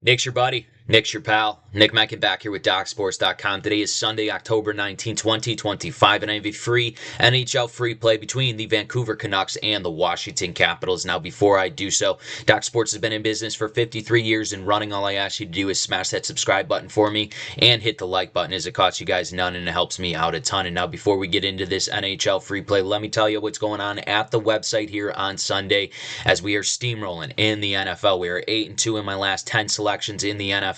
Nick's your buddy. Nick's your pal. Nick Menken back here with DocSports.com. Today is Sunday, October 19, 2025, and I have a free NHL free play between the Vancouver Canucks and the Washington Capitals. Now, before I do so, Doc Sports has been in business for 53 years and running. All I ask you to do is smash that subscribe button for me and hit the like button, as it costs you guys none and it helps me out a ton. And now, before we get into this NHL free play, let me tell you what's going on at the website here on Sunday as we are steamrolling in the NFL. We are 8-2 in my last 10 selections in the NFL.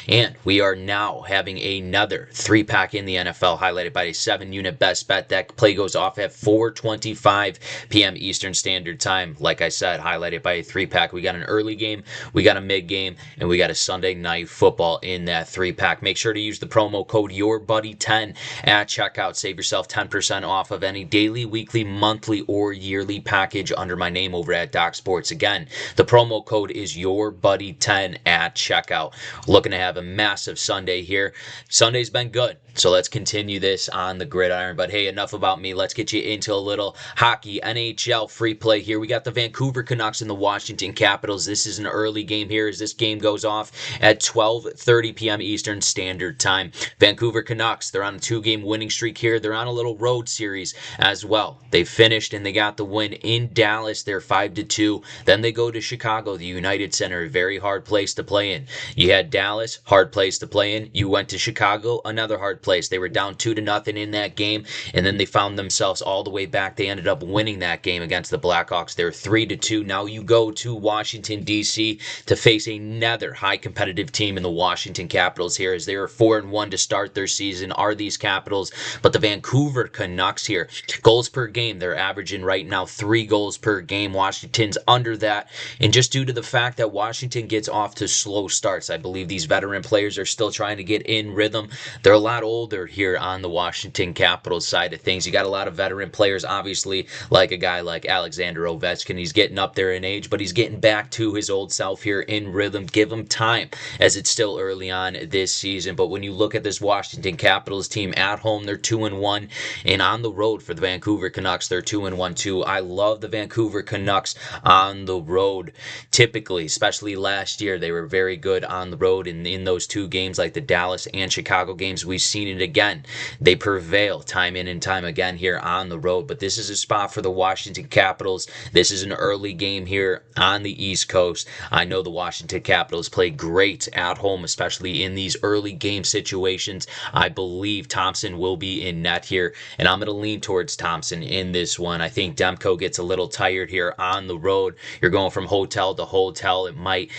And we are now having another 3-pack in the NFL highlighted by a 7-unit best bet. That play goes off at 4:25 p.m. Eastern Standard Time. Like I said, highlighted by a 3-pack. We got an early game, we got a mid game, and we got a Sunday night football in that 3-pack. Make sure to use the promo code YourBuddy10 at checkout. Save yourself 10% off of any daily, weekly, monthly, or yearly package under my name over at Doc Sports. Again, the promo code is YourBuddy10 at checkout. Looking to have a massive Sunday here. Sunday's been good, so let's continue this on the gridiron. But hey, enough about me. Let's get you into a little hockey NHL free play here. We got the Vancouver Canucks and the Washington Capitals. This is an early game here as this game goes off at 12:30 p.m. Eastern Standard Time. Vancouver Canucks, they're on a 2-game winning streak here. They're on a little road series as well. They finished and they got the win in Dallas. They're 5-2. Then they go to Chicago, the United Center, a very hard place to play in. You had Dallas, hard place to play in. You went to Chicago, another hard place. They were down 2-0 in that game, and then they found themselves all the way back. They ended up winning that game against the Blackhawks. They're 3-2. Now you go to Washington, D.C. to face another high competitive team in the Washington Capitals here, as they are 4-1 to start their season, are these Capitals. But the Vancouver Canucks here, goals per game, they're averaging right now 3 goals per game. Washington's under that, and just due to the fact that Washington gets off to slow starts, I believe these veteran players are still trying to get in rhythm. They're a lot older here on the Washington Capitals side of things. You got a lot of veteran players, obviously, like a guy like Alexander Ovechkin. He's getting up there in age, but he's getting back to his old self here in rhythm. Give him time, as it's still early on this season. But when you look at this Washington Capitals team at home, they're 2-1, and on the road for the Vancouver Canucks, they're 2-1 too. I love the Vancouver Canucks on the road. Typically, especially last year, they were very good on the road in those 2 games, like the Dallas and Chicago games. We've seen it again. They prevail time in and time again here on the road. But this is a spot for the Washington Capitals. This is an early game here on the East Coast. I know the Washington Capitals play great at home, especially in these early game situations. I believe Thompson will be in net here, and I'm going to lean towards Thompson in this one. I think Demko gets a little tired here on the road. You're going from hotel to hotel. It might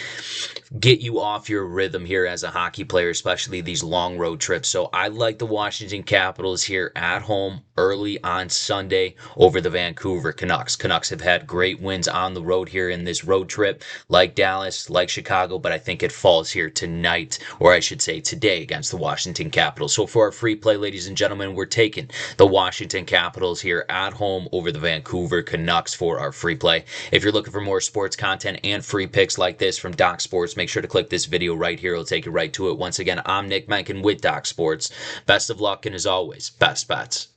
get you off your rhythm here as a hockey player, especially these long road trips. So I like the Washington Capitals here at home early on Sunday over the Vancouver Canucks. Canucks have had great wins on the road here in this road trip, like Dallas, like Chicago, but I think it falls here tonight, or I should say today, against the Washington Capitals. So for our free play, ladies and gentlemen, we're taking the Washington Capitals here at home over the Vancouver Canucks for our free play. If you're looking for more sports content and free picks like this from Doc Sports, make sure to click this video right here. It'll take you right to it. Once again, I'm Nick Menken with Doc Sports. Best of luck, and as always, best bets.